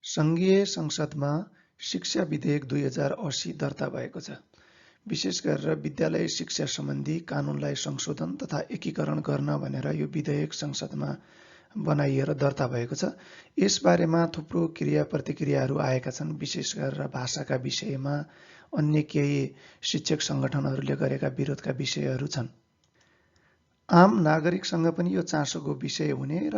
सङ्घीय संसदमा शिक्षा विधेयक 2080 दर्ता भएको छ। विशेष गरेर विद्यालय शिक्षा सम्बन्धी कानुनलाई संशोधन तथा एकीकरण गर्न भनेर यो विधेयक संसदमा बनाइएर दर्ता भएको छ। यसबारेमा थुप्रो क्रिया प्रतिक्रियाहरू आएका छन्। विशेष गरेर भाषाका विषयमा अन्य केही शिक्षक सङ्गठनहरूले गरेका विरोधका विषयहरू छन्। आम नागरिकसँग पनि यो चासोको विषय हुने र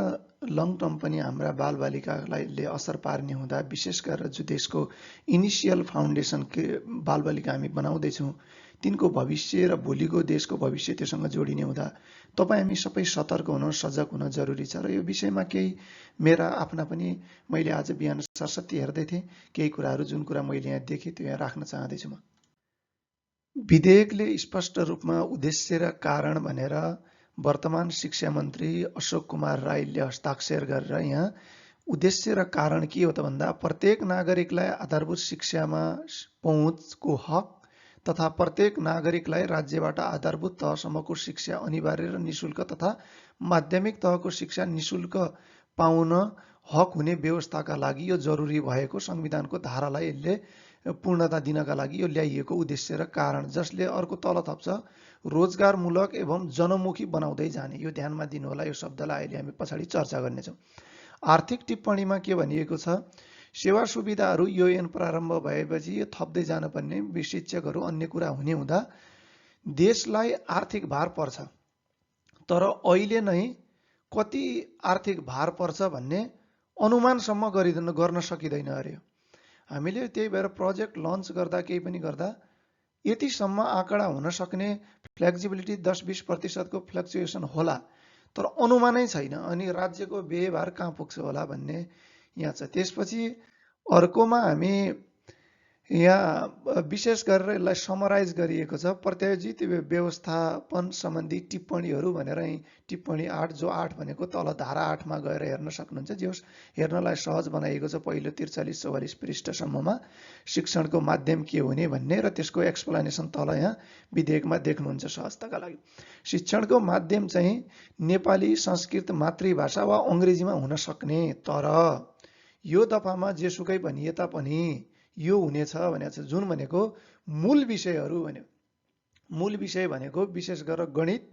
लङ टर्म पनि हाम्रा बालबालिकालाई असर पार्ने हुँदा, विशेष गरेर जो देशको इनिसियल फाउन्डेसन बालबालिका हामी बनाउँदैछौँ तिनको भविष्य र भोलिको देशको भविष्य त्योसँग जोडिने हुँदा तपाईँ हामी सबै सतर्क हुन, सजग हुन जरुरी छ। र यो विषयमा केही मेरा आफ्ना पनि मैले आज बिहान सरस्वती हेर्दै थिएँ, केही कुराहरू जुन कुरा मैले यहाँ देखेँ त्यो यहाँ राख्न चाहँदैछु। म विधेयकले स्पष्ट रूपमा उद्देश्य र कारण भनेर वर्तमान शिक्षा मन्त्री अशोक कुमार राईले हस्ताक्षर गरेर यहाँ उद्देश्य र कारण के हो त भन्दा प्रत्येक नागरिकलाई आधारभूत शिक्षामा पहुँचको हक तथा प्रत्येक नागरिकलाई राज्यबाट आधारभूत तहसम्मको शिक्षा अनिवार्य र निशुल्क तथा माध्यमिक तहको शिक्षा निशुल्क पाउन हक हुने व्यवस्थाका लागि यो जरुरी भएको संविधानको धारालाई यसले पूर्णता दिनका लागि यो ल्याइएको उद्देश्य र कारण, जसले अर्को तल थप्छ रोजगारमूलक एवं जनमुखी बनाउँदै जाने। यो ध्यानमा दिनु होला। यो शब्दलाई अहिले हामी पछाडि चर्चा गर्नेछौँ। आर्थिक टिप्पणीमा के भनिएको छ, सेवा सुविधाहरू यो ऐन प्रारम्भ भएपछि यो थप्दै जानुपर्ने, शिक्षकहरू अन्य कुरा हुने हुँदा देशलाई आर्थिक भार पर्छ। तर अहिले नै कति आर्थिक भार पर्छ भन्ने अनुमानसम्म गर्न सकिँदैन अरे। हामीले त्यही भएर प्रोजेक्ट लन्च गर्दा केही पनि गर्दा यतिसम्म आँकडा हुन सक्ने फ्लेक्सिबिलिटी 10-20% फ्लक्चुएसन होला, तर अनुमानै छैन। अनि राज्यको व्ययभार कहाँ पुग्छ होला भन्ने यहाँ छ। त्यसपछि अर्कोमा हामी यहाँ विशेष गरेर यसलाई समराइज गरिएको छ प्रत्यायोजित व्यवस्थापन सम्बन्धी टिप्पणीहरू भनेर। टिप्पणी 8 जो 8 भनेको तल धारा 8 मा गएर हेर्न सक्नुहुन्छ। जे होस् हेर्नलाई सहज बनाइएको छ। पहिलो 43-44 पृष्ठसम्ममा शिक्षणको माध्यम के हुने भन्ने र त्यसको एक्सप्लेनेसन तल यहाँ विधेयकमा देख्नुहुन्छ सहजताका लागि। शिक्षणको माध्यम चाहिँ नेपाली, संस्कृत, मातृभाषा वा अङ्ग्रेजीमा हुन सक्ने, तर यो दफामा जेसुकै भनिए तापनि यो हुनेछ भनेको छ। जुन भनेको मूल विषयहरू भन्यो। मूल विषय भनेको विशेष गरेर गणित,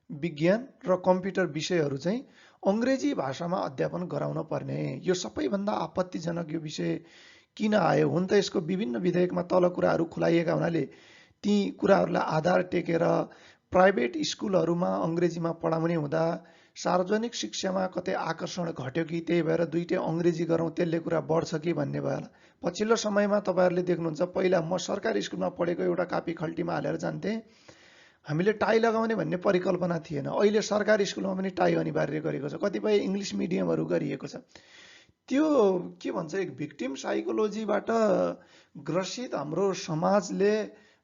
विज्ञान र कम्प्युटर विषयहरू चाहिँ अङ्ग्रेजी भाषामा अध्यापन गराउन पर्ने। यो सबैभन्दा आपत्तिजनक यो विषय किन आयो? हुन त यसको विभिन्न विधेयकमा तल कुराहरू खुलाइएका हुनाले ती कुराहरूलाई आधार टेकेर प्राइभेट स्कुलहरूमा अङ्ग्रेजीमा पढाउने हुँदा सार्वजनिक शिक्षामा कतै आकर्षण घट्यो कि त्यही भएर दुईटै अङ्ग्रेजी गरौँ त्यसले कुरा बढ्छ कि भन्ने भयो होला। पछिल्लो समयमा तपाईँहरूले देख्नुहुन्छ, पहिला म सरकारी स्कुलमा पढेको एउटा कापी खल्टीमा हालेर जान्थेँ। हामीले टाई लगाउने भन्ने परिकल्पना थिएन। अहिले सरकारी स्कुलमा पनि टाई अनिवार्य गरेको छ। कतिपय इङ्ग्लिस मिडियमहरू गरिएको छ। त्यो के भन्छ, एक भिक्टिम साइकोलोजीबाट ग्रसित हाम्रो समाजले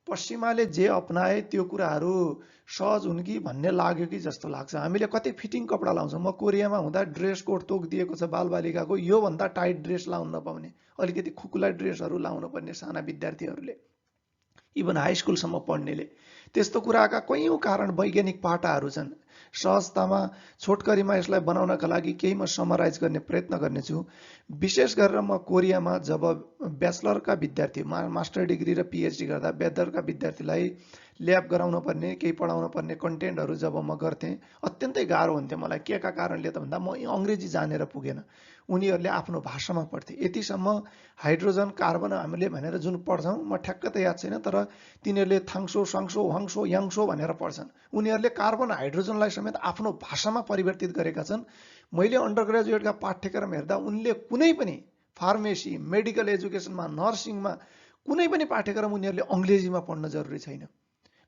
पश्चिमाले जे अपनाए त्यो कुराहरू सहज हुन् कि भन्ने लाग्यो कि जस्तो लाग्छ। हामीले कति फिटिङ कपडा लाउँछौँ। म कोरियामा हुँदा ड्रेस कोड तोक दिएको छ बालबालिकाको, योभन्दा टाइट ड्रेस लाउन नपाउने, अलिकति खुकुला ड्रेसहरू लाउनु पर्ने साना विद्यार्थीहरूले, इभन हाई स्कुलसम्म पढ्नेले। त्यस्तो कुराका कैयौँ कारण वैज्ञानिक पाटाहरू छन्। सहजतामा छोटकरीमा यसलाई बनाउनका लागि केही म समराइज गर्ने प्रयत्न गर्नेछु। विशेष गरेर म कोरियामा जब ब्याचलरका विद्यार्थी, मास्टर डिग्री र पिएचडी गर्दा ब्याचलरका विद्यार्थीलाई ल्याब गराउन पर्ने, केही पढाउन पर्ने कन्टेन्टहरू जब म गर्थेँ अत्यन्तै गाह्रो हुन्थ्यो मलाई। के का कारणले त भन्दा म अङ्ग्रेजी जानेर पुगेन, उनीहरूले आफ्नो भाषामा पढ्थे। यतिसम्म हाइड्रोजन, कार्बन हामीले भनेर जुन पढ्छौँ म ठ्याक्क त याद छैन, तर तिनीहरूले थाङ्सो, साङ्सो, वाङ्सो, याङ्सो भनेर पढ्छन्। उनीहरूले कार्बन हाइड्रोजनलाई समेत आफ्नो भाषामा परिवर्तित गरेका छन्। मैले अन्डर ग्रेजुएटका पाठ्यक्रम हेर्दा उनले कुनै पनि फार्मेसी, मेडिकल एजुकेसनमा, नर्सिङमा कुनै पनि पाठ्यक्रम उनीहरूले अङ्ग्रेजीमा पढ्न जरुरी छैन।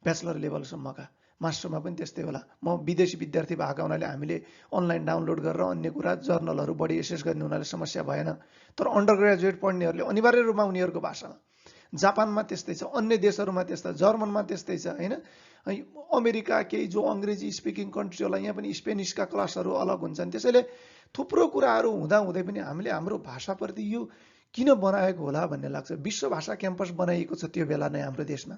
ब्याचलर लेभलसम्मका, मास्टरमा पनि त्यस्तै होला। म विदेशी विद्यार्थी भएको हुनाले हामीले अनलाइन डाउनलोड गरेर अन्य कुरा जर्नलहरू बढी एसेस गर्ने हुनाले समस्या भएन। तर अन्डर ग्रेजुएट पढ्नेहरूले अनिवार्य रूपमा उनीहरूको भाषामा। जापानमा त्यस्तै छ, अन्य देशहरूमा त्यस्तै, जर्मनमा त्यस्तै छ होइन। अमेरिका केही जो अङ्ग्रेजी स्पिकिङ कन्ट्री होला यहाँ पनि स्पेनिसका क्लासहरू अलग हुन्छन्। त्यसैले थुप्रो कुराहरू हुँदाहुँदै पनि हामीले हाम्रो भाषाप्रति यो किन बनाएको होला भन्ने लाग्छ। विश्व भाषा क्याम्पस बनाइएको छ त्यो बेला नै हाम्रो देशमा।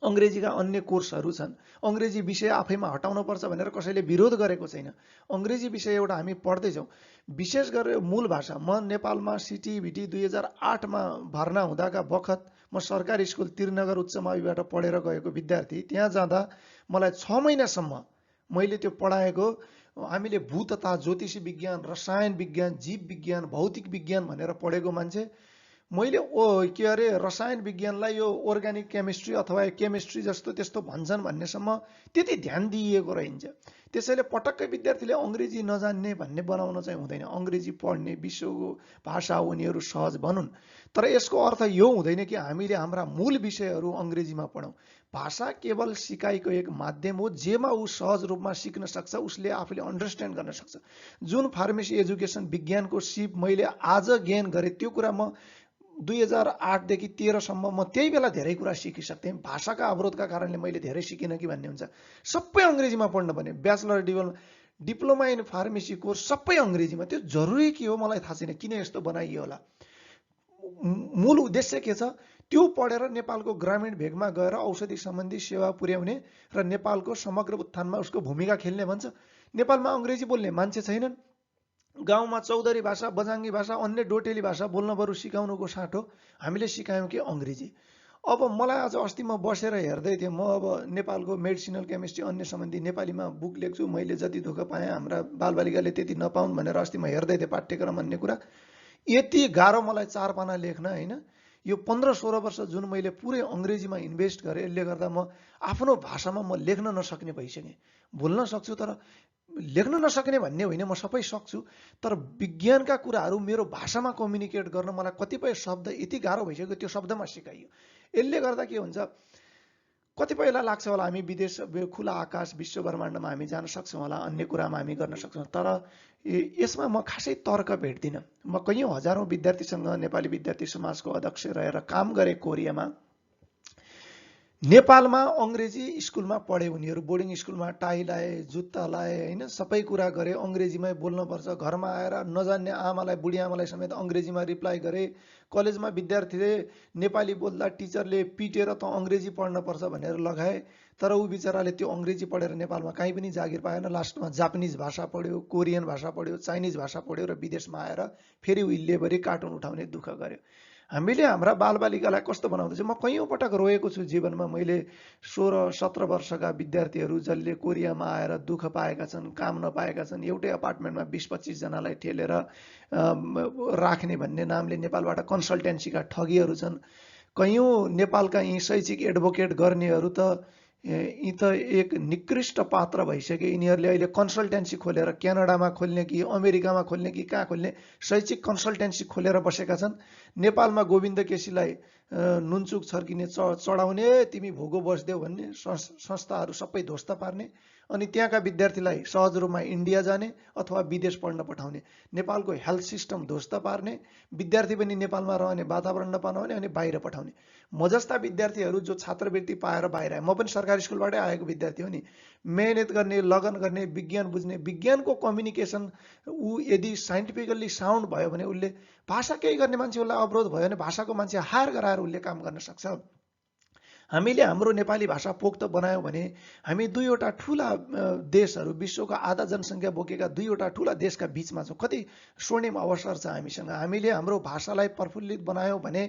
अङ्ग्रेजीका अन्य कोर्सहरू छन्। अङ्ग्रेजी विषय आफैमा हटाउनुपर्छ भनेर कसैले विरोध गरेको छैन। अङ्ग्रेजी विषय एउटा हामी पढ्दैछौँ। विशेष गरेर मूल भाषा, म नेपालमा सिटिभिटी 2008मा भर्ना हुँदाका बखत म सरकारी स्कुल त्रिनगर उच्च माविबाट पढेर गएको विद्यार्थी। त्यहाँ जाँदा मलाई 6 महिनासम्म मैले त्यो पढाएको, हामीले भू तथा ज्योतिषी विज्ञान, रसायन विज्ञान, जीव विज्ञान, भौतिक विज्ञान भनेर पढेको मान्छे, मैले के अरे रसायन विज्ञानलाई यो अर्ग्यानिक केमिस्ट्री अथवा केमिस्ट्री जस्तो त्यस्तो भन्छन् भन्नेसम्म त्यति ध्यान दिइएको रहन्छ। त्यसैले पटक्कै विद्यार्थीले अङ्ग्रेजी नजान्ने भन्ने बनाउन चाहिँ हुँदैन। अङ्ग्रेजी पढ्ने विश्वको भाषा हो, उनीहरू सहज भनुन्। तर यसको अर्थ यो हुँदैन कि हामीले हाम्रा मूल विषयहरू अङ्ग्रेजीमा पढौँ। भाषा केवल सिकाइको एक माध्यम हो, जेमा ऊ सहज रूपमा सिक्न सक्छ, उसले आफूले अन्डरस्ट्यान्ड गर्न सक्छ। जुन फार्मेसी एजुकेसन विज्ञानको सिप मैले आज गेन गरेँ, त्यो कुरा म 2008देखि 13सम्म म त्यही बेला धेरै कुरा सिकिसक्थेँ। भाषाका अवरोधका कारणले मैले धेरै सिकिनँ कि भन्ने हुन्छ। सबै अङ्ग्रेजीमा पढ्न पर्ने, bachelor diploma in pharmacy course सबै अङ्ग्रेजीमा। त्यो जरुरी के हो मलाई थाहा छैन, किन यस्तो बनाइयो होला। मूल उद्देश्य के छ? त्यो पढेर नेपालको ग्रामीण भेगमा गएर औषधि सम्बन्धी सेवा पुर्याउने र नेपालको समग्र उत्थानमा उसको भूमिका खेल्ने भन्छ। नेपालमा अङ्ग्रेजी बोल्ने मान्छे छैनन्। गाउँमा चौधरी भाषा, बझाङ्गी भाषा, अन्य डोटेली भाषा बोल्न बरु सिकाउनुको साटो हामीले सिकायौँ कि अङ्ग्रेजी। अब मलाई आज अस्ति म बसेर हेर्दै थिएँ, म अब नेपालको मेडिसिनल केमिस्ट्री अन्य सम्बन्धी नेपालीमा बुक लेख्छु। मैले जति दुःख पाएँ हाम्रा बालबालिकाले त्यति नपाउन् भनेर अस्ति म हेर्दै थिएँ पाठ्यक्रम अन्य कुरा। यति गाह्रो मलाई 4 पाना लेख्न, होइन? यो 15-16 वर्ष जुन मैले पुरै अङ्ग्रेजीमा इन्भेस्ट गरेँ, यसले गर्दा म आफ्नो भाषामा म लेख्न नसक्ने भइसकेँ। बोल्न सक्छु तर लेख्न नसक्ने भन्ने होइन, म सबै सक्छु। तर विज्ञानका कुराहरू मेरो भाषामा कम्युनिकेट गर्न मलाई कतिपय शब्द यति गाह्रो भइसक्यो, त्यो शब्दमा सिकाइयो। यसले गर्दा के हुन्छ, कतिपयलाई लाग्छ होला हामी विदेश, खुला आकाश, विश्व ब्रह्माण्डमा हामी जान सक्छौँ होला, अन्य कुरामा हामी गर्न सक्छौँ। तर यसमा म खासै तर्क भेट्दिनँ। म कैयौँ हजारौँ विद्यार्थीसँग नेपाली विद्यार्थी समाजको अध्यक्ष रहेर काम गरेँ कोरियामा। नेपालमा अङ्ग्रेजी स्कुलमा पढे उनीहरू, बोर्डिङ स्कुलमा टाई लाए, जुत्ता लाए, होइन, सबै कुरा गरे, अङ्ग्रेजीमै बोल्नुपर्छ। घरमा आएर नजान्ने आमालाई, बुढी आमालाई समेत अङ्ग्रेजीमा रिप्लाई गरे। कलेजमा विद्यार्थीले नेपाली बोल्दा टिचरले पिटेर त अङ्ग्रेजी पढ्नुपर्छ भनेर लगाए। तर ऊ बिचराले त्यो अङ्ग्रेजी पढेर नेपालमा काहीँ पनि जागिर पाएन। लास्टमा जापानिज भाषा पढ्यो, कोरियन भाषा पढ्यो, चाइनिज भाषा पढ्यो र विदेशमा आएर फेरि उहिलेभरि कार्टुन उठाउने दुःख गर्यो। हामीले हाम्रा बालबालिकालाई कस्तो बनाउँदैछ? म कैयौँ पटक रोएको छु जीवनमा। मैले 16-17 वर्षका विद्यार्थीहरू जसले कोरियामा आएर दुःख पाएका छन्, काम नपाएका छन्, एउटै अपार्टमेन्टमा 20-25 जनालाई ठेलेर राख्ने भन्ने नामले नेपालबाट कन्सल्टेन्सीका ठगीहरू छन्। कैयौँ नेपालका यी शैक्षिक एडभोकेट गर्नेहरू त यी त एक निकृष्ट पात्र भइसके। यिनीहरूले अहिले कन्सल्टेन्सी खोलेर क्यानाडामा खोल्ने कि अमेरिकामा खोल्ने कि कहाँ खोल्ने शैक्षिक कन्सल्टेन्सी खोलेर बसेका छन्। नेपालमा गोविन्द केसीलाई नुनचुक छर्किने, चढाउने, तिमी भोगो बस्देऊ भन्ने संस्थाहरू सबै ध्वस्त पार्ने, अनि त्यहाँका विद्यार्थीलाई सहज रूपमा इन्डिया जाने अथवा विदेश पढ्न पठाउने, नेपालको हेल्थ सिस्टम ध्वस्त पार्ने, विद्यार्थी पनि नेपालमा रहने वातावरण नपाउने अनि बाहिर पठाउने। म जस्ता विद्यार्थीहरू जो छात्रवृत्ति पाएर बाहिर आए, म पनि सरकारी स्कुलबाटै आएको विद्यार्थी हो नि। मेहनत गर्ने, लगन गर्ने, विज्ञान बुझ्ने, विज्ञानको कम्युनिकेसन ऊ यदि साइन्टिफिकल्ली साउन्ड भयो भने उसले भाषा केही गर्ने मान्छे उसलाई अवरोध भयो भने भाषाको मान्छे हायर गराएर उसले काम गर्न सक्छ। हामीले हाम्रो नेपाली भाषा पोख्त बनायौँ भने हामी दुईवटा ठुला देशहरू, विश्वको आधा जनसङ्ख्या बोकेका दुईवटा ठुला देशका बिचमा छौँ। कति स्वर्णिम अवसर छ हामीसँग। हामीले हाम्रो भाषालाई प्रफुल्लित बनायौँ भने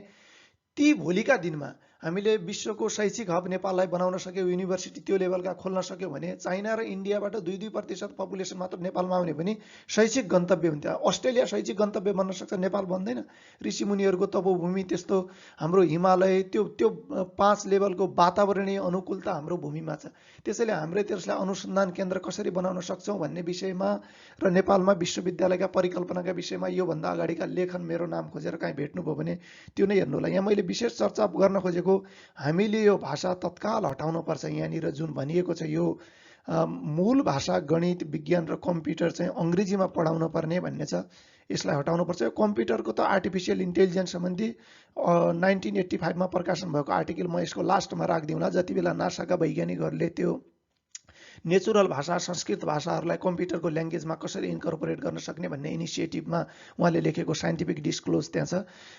ती भोलिका दिनमा हामीले विश्वको शैक्षिक हब नेपाललाई बनाउन सक्यौँ, युनिभर्सिटी त्यो लेभलका खोल्न सक्यौँ भने चाइना र इन्डियाबाट 2-2% पपुलेसन मात्र नेपालमा आउने पनि शैक्षिक गन्तव्य हुन्थ्यो। अस्ट्रेलिया शैक्षिक गन्तव्य बन्न सक्छ, नेपाल बन्दैन। ऋषिमुनिहरूको तपोभूमि त्यस्तो, हाम्रो हिमालय, त्यो 5 लेभलको वातावरणीय अनुकूलता हाम्रो भूमिमा छ। त्यसैले हामीले त्यसलाई अनुसन्धान केन्द्र कसरी बनाउन सक्छौँ भन्ने विषयमा र नेपालमा विश्वविद्यालयका परिकल्पनाका विषयमा योभन्दा अगाडिका लेखन मेरो नाम खोजेर काहीँ भेट्नुभयो भने त्यो नै हेर्नु होला। यहाँ मैले विशेष चर्चा गर्न खोजेको हामीले यो भाषा तत्काल हटाउनु पर्छ। यहाँनिर जुन भनिएको छ यो मूल भाषा गणित, विज्ञान र कम्प्युटर चाहिँ अङ्ग्रेजीमा पढाउन पर्ने भन्ने छ, यसलाई हटाउनु पर्छ। यो कम्प्युटरको त आर्टिफिसियल इन्टेलिजेन्स सम्बन्धी 1985मा प्रकाशन भएको आर्टिकल म यसको लास्टमा राखिदिउँला। जति बेला नासाका वैज्ञानिकहरूले त्यो नेचुरल भाषा संस्कृत भाषाहरूलाई कम्प्युटरको ल्याङ्ग्वेजमा कसरी इन्कर्पोरेट गर्न सक्ने भन्ने इनिसिएटिभमा उहाँले लेखेको साइन्टिफिक डिस्क्लोज त्यहाँ छ।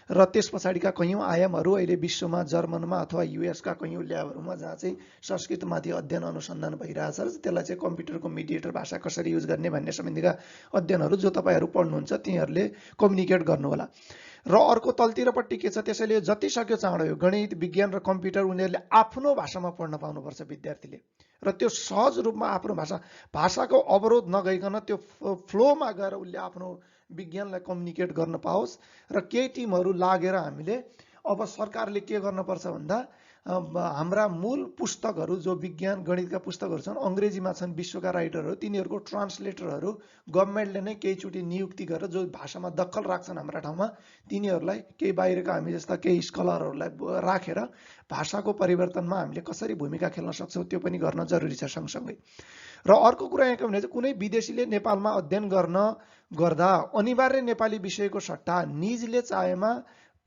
र त्यस पछाडिका कैयौँ आयामहरू अहिले विश्वमा जर्मनमा अथवा युएसका कैयौँ ल्याबहरूमा जहाँ चाहिँ संस्कृतमाथि अध्ययन अनुसन्धान भइरहेछ र त्यसलाई चाहिँ कम्प्युटरको मिडिएटर भाषा कसरी युज गर्ने भन्ने सम्बन्धीका अध्ययनहरू जो तपाईँहरू पढ्नुहुन्छ तिनीहरूले कम्युनिकेट गर्नुहोला। र अर्को तलतिरपट्टि के छ, त्यसैले जति सक्यो चाँडो यो गणित विज्ञान र कम्प्युटर उनीहरूले आफ्नो भाषामा पढ्न पाउनुपर्छ विद्यार्थीले, र त्यो सहज रूपमा आफ्नो भाषाको अवरोध नगइकन त्यो फ्लोमा गएर उसले आफ्नो विज्ञानलाई कम्युनिकेट गर्न पाओस्। र केही टिमहरू लागेर हामीले अब सरकारले के गर्नुपर्छ भन्दा हाम्रा मूल पुस्तकहरू जो विज्ञान गणितका पुस्तकहरू छन् अङ्ग्रेजीमा छन्, विश्वका राइटरहरू तिनीहरूको ट्रान्सलेटरहरू गभर्मेन्टले नै केहीचोटि नियुक्ति गरेर जो भाषामा दखल राख्छन् हाम्रा ठाउँमा तिनीहरूलाई केही बाहिरका हामी जस्ता केही स्कलरहरूलाई राखेर भाषाको परिवर्तनमा हामीले कसरी भूमिका खेल्न सक्छौँ त्यो पनि गर्न जरुरी छ सँगसँगै। र अर्को कुरा यहाँ के भने चाहिँ कुनै विदेशीले नेपालमा अध्ययन गर्दा अनिवार्य नेपाली विषयको सट्टा निजले चाहेमा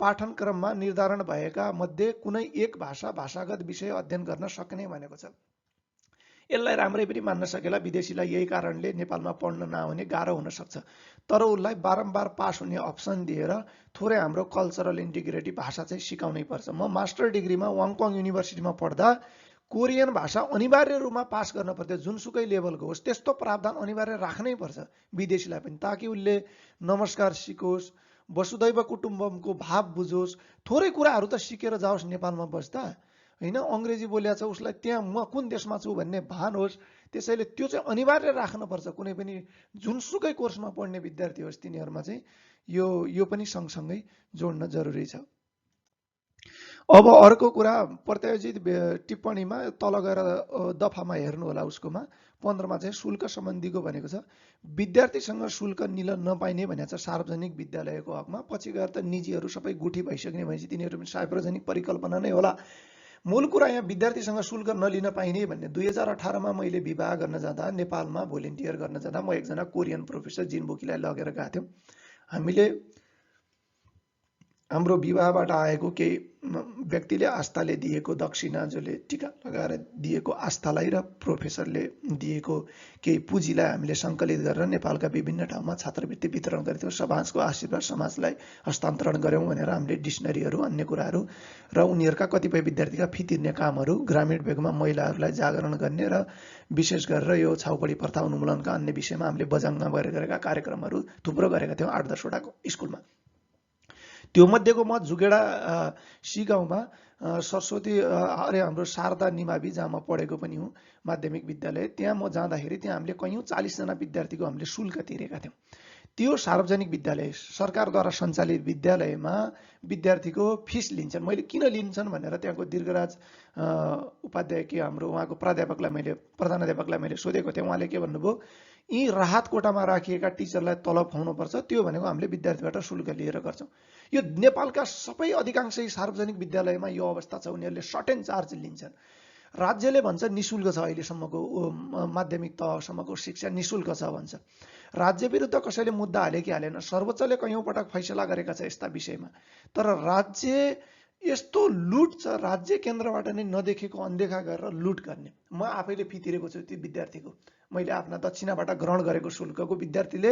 पाठनक्रममा निर्धारण भएका मध्ये कुनै एक भाषागत विषय अध्ययन गर्न सक्ने भनेको छ। यसलाई राम्रै पनि मान्न सकेला विदेशीलाई यही कारणले नेपालमा पढ्न नआउने गाह्रो हुन सक्छ, तर उसलाई बारम्बार पास हुने अप्सन दिएर थोरै हाम्रो कल्चरल इन्टिग्रिटी भाषा चाहिँ सिकाउनै पर्छ। म मास्टर डिग्रीमा वाङकङ युनिभर्सिटीमा पढ्दा कोरियन भाषा अनिवार्य रूपमा पास गर्न पर्थ्यो, जुनसुकै लेभलको होस् त्यस्तो प्रावधान अनिवार्य राख्नै पर्छ विदेशीलाई पनि, ताकि उसले नमस्कार सिकोस्, वसुदैव कुटुम्बमको भाव बुझोस्, थोरै कुराहरू त सिकेर जाओस् नेपालमा बस्दा होइन। अङ्ग्रेजी बोलेको छ उसलाई त्यहाँ म कुन देशमा छु भन्ने भान होस्। त्यसैले त्यो चाहिँ अनिवार्य राख्नुपर्छ कुनै पनि जुनसुकै कोर्समा पढ्ने विद्यार्थी होस् तिनीहरूमा चाहिँ यो पनि सँगसँगै जोड्न जरुरी छ। अब अर्को कुरा प्रत्यायोजित टिप्पणीमा तल गएर दफामा हेर्नु होला, उसकोमा 15मा चाहिँ शुल्क सम्बन्धीको भनेको छ विद्यार्थीसँग शुल्क लिन नपाइने भनेको छ सार्वजनिक विद्यालयको हकमा। पछि गएर त निजीहरू सबै गुठी भइसक्ने भएपछि तिनीहरू पनि सार्वजनिक परिकल्पना नै होला। मूल कुरा यहाँ विद्यार्थीसँग शुल्क नलिन पाइने भन्ने 2018मा मैले विवाह गर्न जाँदा नेपालमा भोलिन्टियर गर्न जाँदा म एकजना कोरियन प्रोफेसर जिनबोकीलाई लगेर गएको थियौँ। हामीले हाम्रो विवाहबाट आएको केही व्यक्तिले आस्थाले दिएको दक्षिणा जसले टिका लगाएर दिएको आस्थालाई र प्रोफेसरले दिएको केही पुँजीलाई हामीले सङ्कलित गरेर नेपालका विभिन्न ठाउँमा छात्रवृत्ति वितरण गरेको थियौँ। समाजको आशीर्वाद समाजलाई हस्तान्तरण गऱ्यौँ भनेर हामीले डिक्सनरीहरू अन्य कुराहरू र उनीहरूका कतिपय विद्यार्थीका फी तिर्ने कामहरू ग्रामीण भेगमा महिलाहरूलाई जागरण गर्ने र विशेष गरेर यो छाउपडी प्रथा उन्मूलनका अन्य विषयमा हामीले बजाङमा गरेका कार्यक्रमहरू थुप्रो गरेका थियौँ 8-10 वटा स्कुलमा। त्यो मध्येको म जुगेडा सिगाउँमा सरस्वती हाम्रो शारदा निमावि जहाँ म पढेको पनि हुँ माध्यमिक विद्यालय, त्यहाँ म जाँदाखेरि त्यहाँ हामीले कैयौँ 40जना विद्यार्थीको हामीले शुल्क तिरेका थियौँ। त्यो सार्वजनिक विद्यालय सरकारद्वारा सञ्चालित विद्यालयमा विद्यार्थीको फिस लिन्छन्। मैले किन लिन्छन् भनेर त्यहाँको दीर्घराज उपाध्याय के हाम्रो उहाँको प्रधानाध्यापकलाई मैले सोधेको थिएँ। उहाँले के भन्नुभयो, यी राहत कोटामा राखिएका टिचरलाई तलब खुवाउनुपर्छ, त्यो भनेको हामीले विद्यार्थीबाट शुल्क लिएर गर्छौँ। यो नेपालका सबै अधिकांशै सार्वजनिक विद्यालयमा यो अवस्था छ, उनीहरूले सर्टेन चार्ज लिन्छन्। राज्यले भन्छ निशुल्क छ, अहिलेसम्मको माध्यमिक तहसम्मको शिक्षा निशुल्क छ भन्छ। राज्य विरुद्ध कसैले मुद्दा हाले कि हालेन, सर्वोच्चले कैयौँ पटक फैसला गरेका छ यस्ता विषयमा, तर राज्य यस्तो लुट छ, राज्य केन्द्रबाट नै नदेखेको अनदेखा गरेर लुट गर्ने। म आफैले फी तिरेको छु त्यो विद्यार्थीको, मैले आफ्ना दक्षिणाबाट ग्रहण गरेको शुल्कको विद्यार्थीले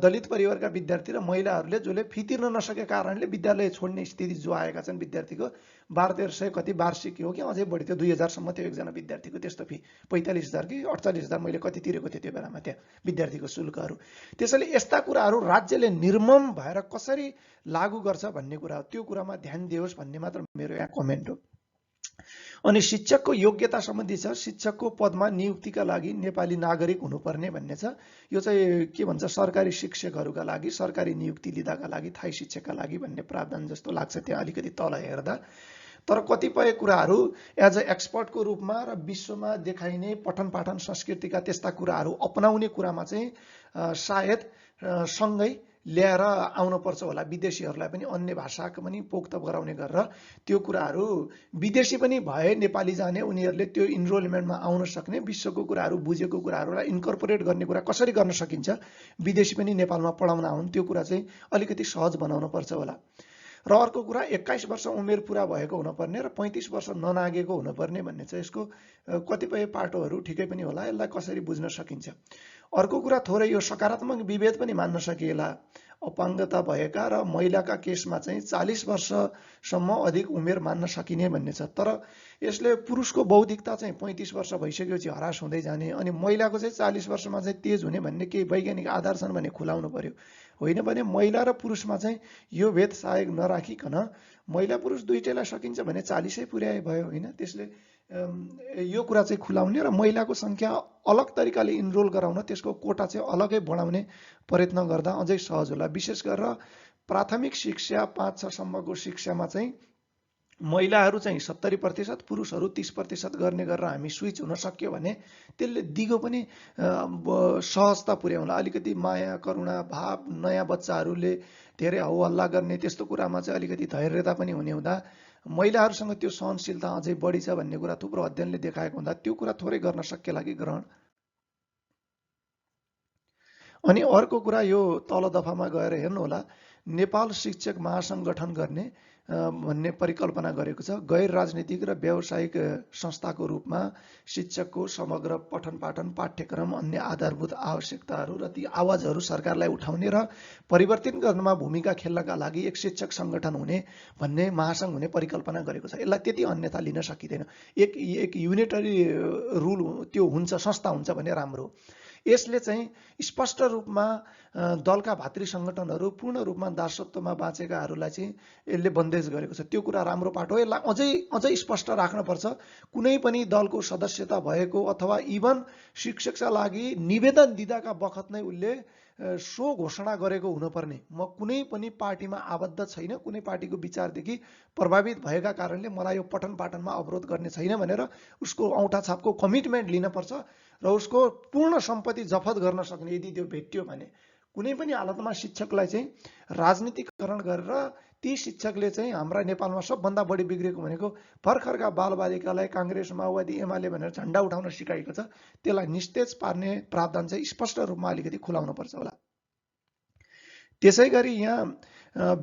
दलित परिवारका विद्यार्थी र महिलाहरूले जसले फी तिर्न नसकेका कारणले विद्यालय छोड्ने स्थिति जो आएका छन् विद्यार्थीको 1200 कति वार्षिक हो कि अझै बढी थियो 2000सम्म थियो एकजना विद्यार्थीको त्यस्तो फी 45,000 कि 48,000 मैले कति तिरेको थिएँ त्यो बेलामा त्यहाँ विद्यार्थीको शुल्कहरू। त्यसैले यस्ता कुराहरू राज्यले निर्मम भएर कसरी लागू गर्छ भन्ने कुरा हो, त्यो कुरामा ध्यान दियोस् भन्ने मात्र मेरो यहाँ कमेन्ट हो। अनि शिक्षकको योग्यता सम्बन्धी छ, शिक्षकको पदमा नियुक्तिका लागि नेपाली नागरिक हुनुपर्ने भन्ने छ। यो चाहिँ के भन्छ सरकारी शिक्षकहरूका लागि सरकारी नियुक्ति लिँदाका लागि थाई शिक्षकका लागि भन्ने प्रावधान जस्तो लाग्छ त्यहाँ अलिकति तल हेर्दा। तर कतिपय कुराहरू एज अ एक्सपर्टको रूपमा र विश्वमा देखाइने पठन पाठन संस्कृतिका त्यस्ता कुराहरू अपनाउने कुरामा चाहिँ सायद सँगै ल्याएर आउनुपर्छ होला विदेशीहरूलाई पनि, अन्य भाषाको पनि पोख्त गराउने गरेर त्यो कुराहरू विदेशी पनि भए नेपाली जाने उनीहरूले त्यो इनरोलमेन्टमा आउन सक्ने विश्वको कुराहरू बुझेको कुराहरूलाई इन्कर्पोरेट गर्ने कुरा कसरी गर्न सकिन्छ, विदेशी पनि नेपालमा पढाउन आउन् त्यो कुरा चाहिँ अलिकति सहज बनाउनु पर्छ होला। र अर्को कुरा 21 वर्ष उमेर पुरा भएको हुनुपर्ने र 35 वर्ष ननागेको हुनुपर्ने भन्ने चाहिँ यसको कतिपय पाटोहरू ठिकै पनि होला, यसलाई कसरी बुझ्न सकिन्छ। अर्को कुरा थोरै यो सकारात्मक विभेद पनि मान्न सकिएला। अपाङ्गता भएका र महिलाका केसमा चाहिँ 40 वर्षसम्म अधिक उमेर मान्न सकिने भन्ने छ। तर यसले पुरुषको बौद्धिकता चाहिँ 35 वर्ष भइसकेपछि हरास हुँदै जाने, अनि महिलाको चाहिँ 40 वर्षमा चाहिँ तेज हुने भन्ने केही वैज्ञानिक आधार छन् भने खुलाउनु पर्यो। होइन भने महिला र पुरुषमा चाहिँ यो भेद सायद नराखिकन महिला पुरुष दुइटैलाई सकिन्छ भने 40 पुर्याए भयो होइन। त्यसले यो कुरा चाहिँ खुलाउने र महिलाको सङ्ख्या अलग तरिकाले इनरोल गराउन, त्यसको कोटा चाहिँ अलगै बढाउने प्रयत्न गर्दा अझै सहज होला। विशेष गरेर प्राथमिक शिक्षा 5-6 सम्मको शिक्षामा चाहिँ महिलाहरू चाहिँ 70%, पुरुषहरू 30% गर्ने गरेर हामी स्विच हुन सक्यो भने त्यसले दिगो पनि सहजता पुर्याउला। अलिकति माया करुणा भाव, नयाँ बच्चाहरूले धेरै हौहल्ला गर्ने त्यस्तो कुरामा चाहिँ अलिकति धैर्यता पनि हुने हुँदा महिलाहरूसँग त्यो सहनशीलता अझै बढी छ भन्ने कुरा थुप्रो अध्ययनले देखाएको हुँदा त्यो कुरा थोरै गर्न सकिएला कि ग्रहण। अनि अर्को कुरा यो तल दफामा गएर हेर्नु होला, नेपाल शिक्षक महासङ्घ गठन गर्ने भन्ने परिकल्पना गरेको छ। गैर राजनीतिक र व्यावसायिक संस्थाको रूपमा शिक्षकको समग्र पठन पाठन, पाठ्यक्रम, अन्य आधारभूत आवश्यकताहरू र ती आवाजहरू सरकारलाई उठाउने र परिवर्तन गर्नमा भूमिका खेल्नका लागि एक शिक्षक सङ्गठन हुने भन्ने महासङ्घ हुने परिकल्पना गरेको छ। यसलाई त्यति अन्यथा लिन सकिँदैन। एक युनिटरी रुल त्यो हुन्छ, संस्था हुन्छ भने राम्रो। यसले चाहिँ स्पष्ट रूपमा दलका भातृ सङ्गठनहरू पूर्ण रूपमा दासत्वमा बाँचेकाहरूलाई चाहिँ यसले बन्देज गरेको छ। त्यो कुरा राम्रो पाटो हो। यसलाई अझै स्पष्ट राख्नुपर्छ। कुनै पनि दलको सदस्यता भएको अथवा इभन शिक्षकका लागि निवेदन दिँदाका बखत नै उसले सो घोषणा गरेको हुनुपर्ने, म कुनै पनि पार्टीमा आबद्ध छैन, कुनै पार्टीको विचारदेखि प्रभावित भएका कारणले मलाई यो पठन पाठनमा अवरोध गर्ने छैन भनेर उसको औँठा छापको कमिटमेन्ट लिनुपर्छ र उसको पूर्ण सम्पत्ति जफत गर्न सक्ने यदि त्यो भेटियो भने। कुनै पनि हालतमा शिक्षकलाई चाहिँ राजनीतिकरण गरेर ती शिक्षकले चाहिँ हाम्रा नेपालमा सबभन्दा बढी बिग्रेको भनेको भर्खरका बालबालिकालाई काङ्ग्रेस, माओवादी, एमाले भनेर झन्डा उठाउन सिकाएको छ। त्यसलाई निस्तेज पार्ने प्रावधान चाहिँ स्पष्ट रूपमा अलिकति खुलाउनुपर्छ होला। त्यसै गरी यहाँ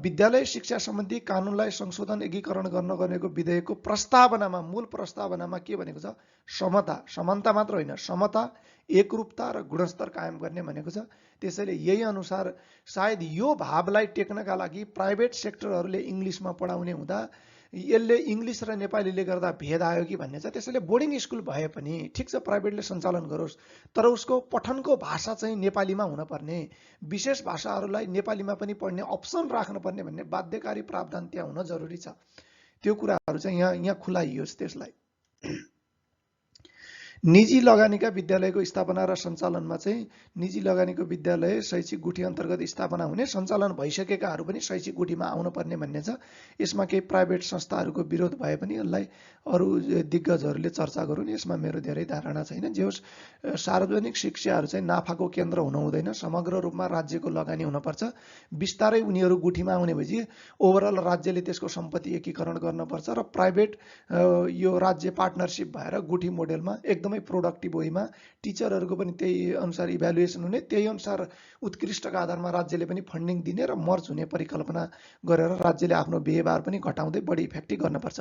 विद्यालय शिक्षा सम्बन्धी कानुनलाई संशोधन एकीकरण गर्न गरेको विधेयकको प्रस्तावनामा, मूल प्रस्तावनामा के भनेको छ? समता, समानता मात्र होइन, समता, एकरूपता र गुणस्तर कायम गर्ने भनेको छ। त्यसैले यही अनुसार सायद यो भावलाई टेक्नका लागि प्राइभेट सेक्टरहरूले इङ्ग्लिसमा पढाउने हुँदा यसले इङ्ग्लिस र नेपालीले गर्दा भेद आयो कि भन्ने छ। त्यसैले बोर्डिङ स्कुल भए पनि ठिक छ, प्राइभेटले सञ्चालन गरोस्, तर उसको पठनको भाषा चाहिँ नेपालीमा हुनपर्ने, विशेष भाषाहरूलाई नेपालीमा पनि पढ्ने अप्सन राख्नुपर्ने भन्ने बाध्यकारी प्रावधान त्यहाँ हुन जरुरी छ। त्यो कुराहरू चाहिँ यहाँ खुलाइयोस्। त्यसलाई निजी लगानीका विद्यालयको स्थापना र सञ्चालनमा चाहिँ निजी लगानीको विद्यालय शैक्षिक गुठी अन्तर्गत स्थापना हुने, सञ्चालन भइसकेकाहरू पनि शैक्षिक गुठीमा आउनुपर्ने भन्ने छ। यसमा केही प्राइभेट संस्थाहरूको विरोध भए पनि यसलाई अरू दिग्गजहरूले चर्चा गरून्। यसमा मेरो धेरै धारणा छैन। जे होस्, सार्वजनिक शिक्षाहरू चाहिँ नाफाको केन्द्र हुन हुँदैन, समग्र रूपमा राज्यको लगानी हुनपर्छ। बिस्तारै उनीहरू गुठीमा आउने भएपछि ओभरअल राज्यले त्यसको सम्पत्ति एकीकरण गर्नुपर्छ र प्राइभेट यो राज्य पार्टनरसिप भएर गुठी मोडेलमा एकदमै प्रोडक्टिभ वेमा टिचरहरूको पनि त्यही अनुसार इभ्यालुएसन हुने, त्यही अनुसार उत्कृष्टका आधारमा राज्यले पनि फन्डिङ दिने र मर्ज हुने परिकल्पना गरेर राज्यले आफ्नो व्यवहार पनि घटाउँदै बढी इफेक्टिभ गर्नुपर्छ।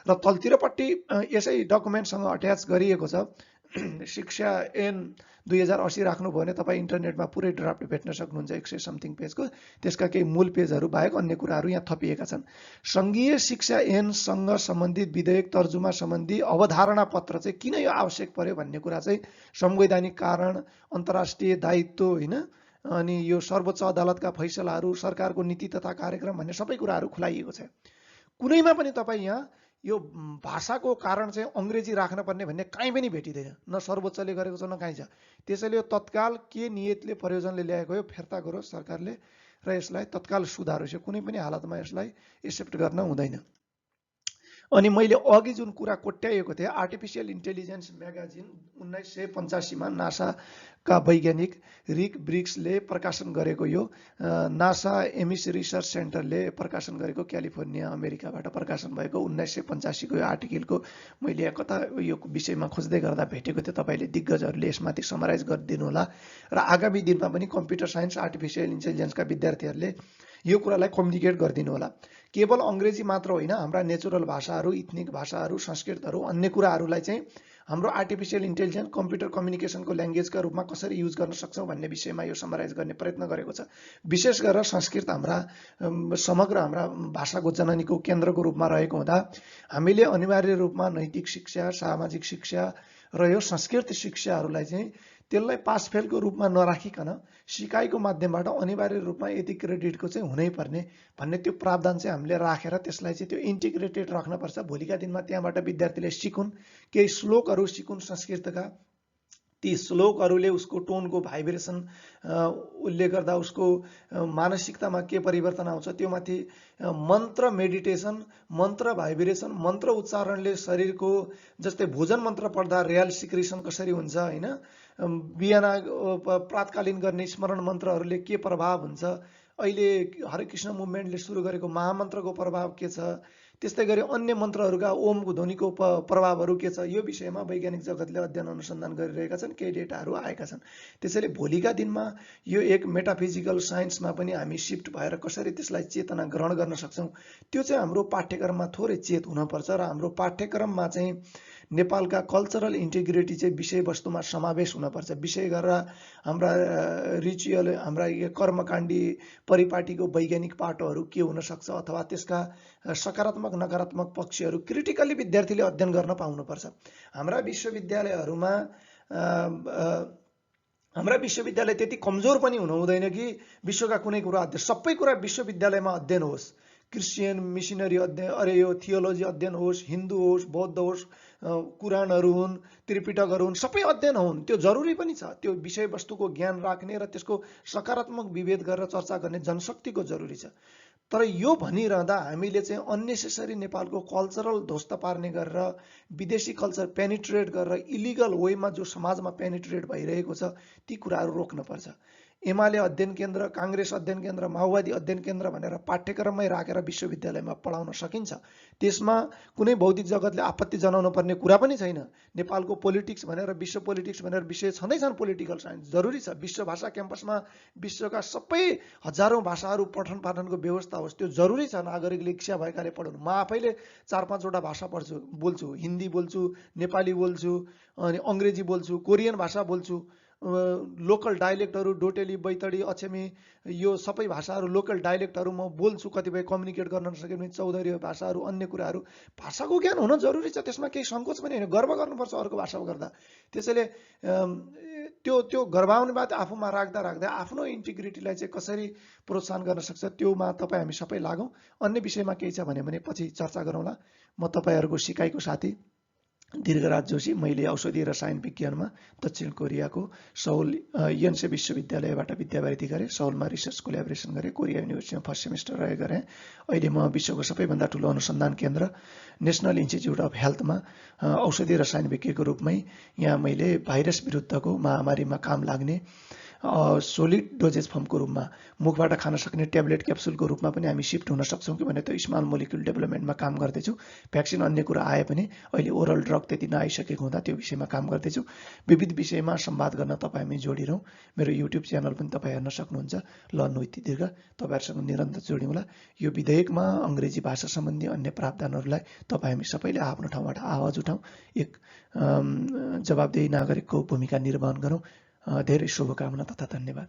र तलतिरपट्टि यसै डकुमेन्टसँग अट्याच गरिएको छ शिक्षा ऐन 2080 राख्नुभयो भने तपाईँ इन्टरनेटमा पुरै ड्राफ्ट भेट्न सक्नुहुन्छ, 100 समथिङ पेजको। त्यसका केही मूल पेजहरू बाहेक अन्य कुराहरू यहाँ थपिएका छन्। सङ्घीय शिक्षा ऐनसँग सम्बन्धित विधेयक तर्जुमा सम्बन्धी अवधारणा पत्र चाहिँ किन यो आवश्यक पर्यो भन्ने कुरा चाहिँ संवैधानिक कारण, अन्तर्राष्ट्रिय दायित्व होइन, अनि यो सर्वोच्च अदालतका फैसलाहरू, सरकारको नीति तथा कार्यक्रम भन्ने सबै कुराहरू खुलाइएको छ। कुनैमा पनि तपाईँ यहाँ यो भाषाको कारण चाहिँ अङ्ग्रेजी राख्नुपर्ने भन्ने कहीँ पनि भेटिँदैन, न सर्वोच्चले गरेको छ न कहीँ छ। त्यसैले यो तत्काल के नियतले प्रयोजनले ल्याएको हो फिर्ता गरोस् सरकारले र यसलाई तत्काल सुधारोस्। कुनै पनि हालतमा यसलाई एक्सेप्ट गर्न हुँदैन। अनि मैले अघि जुन कुरा कोट्याएको थिएँ, आर्टिफिसियल इन्टेलिजेन्स म्यागाजिन 1985 मा नासाका वैज्ञानिक रिक ब्रिक्सले प्रकाशन गरेको, यो नासा एमिस रिसर्च सेन्टरले प्रकाशन गरेको, क्यालिफोर्निया अमेरिकाबाट प्रकाशन भएको 1985 को यो आर्टिकलको मैले कता यो विषयमा खोज्दै गर्दा भेटेको थिएँ। तपाईँले दिग्गजहरूले यसमाथि समराइज गरिदिनु होला र आगामी दिनमा पनि कम्प्युटर साइन्स, आर्टिफिसियल इन्टेलिजेन्सका विद्यार्थीहरूले यो कुरालाई कम्युनिकेट गरिदिनु होला। केवल अङ्ग्रेजी मात्र होइन, हाम्रा नेचुरल भाषाहरू, इथनिक भाषाहरू, संस्कृतहरू, अन्य कुराहरूलाई चाहिँ हाम्रो आर्टिफिसियल इन्टेलिजेन्स कम्प्युटर कम्युनिकेसनको ल्याङ्ग्वेजका रूपमा कसरी युज गर्न सक्छौँ भन्ने विषयमा यो समराइज गर्ने प्रयत्न गरेको छ। विशेष गरेर संस्कृत हाम्रा समग्र हाम्रा भाषाको जननीको केन्द्रको रूपमा रहेको हुँदा हामीले अनिवार्य रूपमा नैतिक शिक्षा, सामाजिक शिक्षा र यो संस्कृत शिक्षाहरूलाई चाहिँ त्यसलाई पास फेलको रूपमा नराखिकन सिकाइको माध्यमबाट अनिवार्य रूपमा यति क्रेडिटको चाहिँ हुनैपर्ने भन्ने त्यो प्रावधान चाहिँ हामीले राखेर त्यसलाई चाहिँ त्यो इन्टिग्रेटेड राख्नुपर्छ। भोलिका दिनमा त्यहाँबाट विद्यार्थीले सिकुन्, केही श्लोकहरू सिकुन् संस्कृतका, ती श्लोकहरूले उसको टोनको भाइब्रेसन उसले गर्दा उसको मानसिकतामा के परिवर्तन आउँछ, त्यो माथि मन्त्र मेडिटेसन, मन्त्र भाइब्रेसन, मन्त्र उच्चारणले शरीरको, जस्तै भोजन मन्त्र पढ्दा रियल सिक्रेसन कसरी हुन्छ होइन, बिहान प्रातकालीन गर्ने स्मरण मन्त्रहरूले के प्रभाव हुन्छ, अहिले हरे कृष्ण मुभमेन्टले सुरु गरेको महामन्त्रको प्रभाव के छ, त्यस्तै गरी अन्य मन्त्रहरूका ओमको ध्वनिको प्रभावहरू के छ, यो विषयमा वैज्ञानिक जगतले अध्ययन अनुसन्धान गरिरहेका छन्, केही डेटाहरू आएका छन्। त्यसैले भोलिका दिनमा यो एक मेटाफिजिकल साइन्समा पनि हामी सिफ्ट भएर कसरी त्यसलाई चेतना ग्रहण गर्न सक्छौँ, त्यो चाहिँ हाम्रो पाठ्यक्रममा थोरै चेत हुनुपर्छ र हाम्रो पाठ्यक्रममा चाहिँ नेपालका कल्चरल इन्टिग्रिटी चाहिँ विषयवस्तुमा समावेश हुनपर्छ। विषय गरेर हाम्रा रिचुअल, हाम्रा कर्मकाण्डी परिपाटीको वैज्ञानिक पाटोहरू के हुनसक्छ अथवा त्यसका सकारात्मक नकारात्मक पक्षहरू क्रिटिकल्ली विद्यार्थीले अध्ययन गर्न पाउनुपर्छ। हाम्रा विश्वविद्यालय त्यति कमजोर पनि हुनु हुँदैन कि विश्वका कुनै कुरा अध्ययन, सबै कुरा विश्वविद्यालयमा अध्ययन होस्। क्रिस्चियन मिसनरी अध्ययन, अरे यो थियोलोजी अध्ययन होस्, हिन्दू होस्, बौद्ध होस्, कुरानहरू हुन्, त्रिपिटकहरू हुन्, सबै अध्ययन हुन्, त्यो जरुरी पनि छ। त्यो विषयवस्तुको ज्ञान राख्ने र त्यसको सकारात्मक विभेद गरेर चर्चा गर्ने जनशक्तिको जरुरी छ। तर यो भनिरहँदा हामीले चाहिँ अन्नेसेसरी नेपालको कल्चरल ध्वस्त पार्ने गरेर विदेशी कल्चर पेनिट्रेट गरेर इलिगल वेमा जो समाजमा पेनिट्रेट भइरहेको छ ती कुराहरू रोक्नुपर्छ। एमाले अध्ययन केन्द्र, काङ्ग्रेस अध्ययन केन्द्र, माओवादी अध्ययन केन्द्र भनेर पाठ्यक्रममै राखेर विश्वविद्यालयमा पढाउन सकिन्छ। त्यसमा कुनै बौद्धिक जगतले आपत्ति जनाउनु पर्ने कुरा पनि छैन। नेपालको पोलिटिक्स भनेर, विश्व पोलिटिक्स भनेर विषय छँदैछन्, पोलिटिकल साइन्स जरुरी छ। विश्व भाषा क्याम्पसमा विश्वका सबै हजारौँ भाषाहरू पठन पाठनको व्यवस्था होस्, त्यो जरुरी छ। नागरिकले इच्छा भएकाले पढाउनु। म आफैले 4-5वटा भाषा बोल्छु, हिन्दी बोल्छु, नेपाली बोल्छु, अनि अङ्ग्रेजी बोल्छु, कोरियन भाषा बोल्छु, लोकल डाइलेक्टहरू डोटेली, बैतडी, अछेमी, यो सबै भाषाहरू लोकल डाइलेक्टहरू म बोल्छु। कतिपय कम्युनिकेट गर्न नसके पनि चौधरी भाषाहरू, अन्य कुराहरू, भाषाको ज्ञान हुन जरुरी छ। त्यसमा केही सङ्कोच पनि होइन, गर्व गर्नुपर्छ अर्को भाषा गर्दा। त्यसैले त्यो गर्वाउने बात आफूमा राख्दा राख्दै आफ्नो इन्टिग्रिटीलाई चाहिँ कसरी प्रोत्साहन गर्न सक्छ त्योमा तपाईँ हामी सबै लागौँ। अन्य विषयमा केही छ भने पछि चर्चा गरौँला। म तपाईँहरूको सिकाइको साथी दीर्घराज जोशी। मैले औषधि रसायन विज्ञानमा दक्षिण कोरियाको सौल यन्से विश्वविद्यालयबाट विद्यावृत्ति गरेँ। सौलमा रिसर्च कोल्याबोरेसन गरेँ। कोरिया युनिभर्सिटीमा फर्स्ट सेमिस्टर रहे गरेँ। अहिले म विश्वको सबैभन्दा ठुलो अनुसन्धान केन्द्र नेसनल इन्स्टिच्युट अफ हेल्थमा औषधि रसायन विज्ञको रूपमै यहाँ मैले भाइरस विरुद्धको महामारीमा काम लाग्ने सोलिड डोजेज फर्मको रूपमा, मुखबाट खान सक्ने ट्याब्लेट क्याप्सुलको रूपमा पनि हामी सिफ्ट हुन सक्छौँ कि भने त्यो स्मल मोलिक्युल डेभलपमेन्टमा काम गर्दैछु। भ्याक्सिन अन्य कुरा आए पनि अहिले ओरल ड्रग त्यति नआइसकेको हुँदा त्यो विषयमा काम गर्दैछु। विविध विषयमा संवाद गर्न तपाईँ हामी जोडिरहँ। मेरो युट्युब च्यानल पनि तपाईँ हेर्न सक्नुहुन्छ, लर्न विथ दीर्घ। तपाईँहरूसँग निरन्तर जोडिउँला। यो विधेयकमा अङ्ग्रेजी भाषा सम्बन्धी अन्य प्रावधानहरूलाई तपाईँ हामी सबैले आफ्नो ठाउँबाट आवाज उठाउँ, एक जवाबदेही नागरिकको भूमिका निर्वहन गरौँ। धेरै शुभकामना तथा धन्यवाद।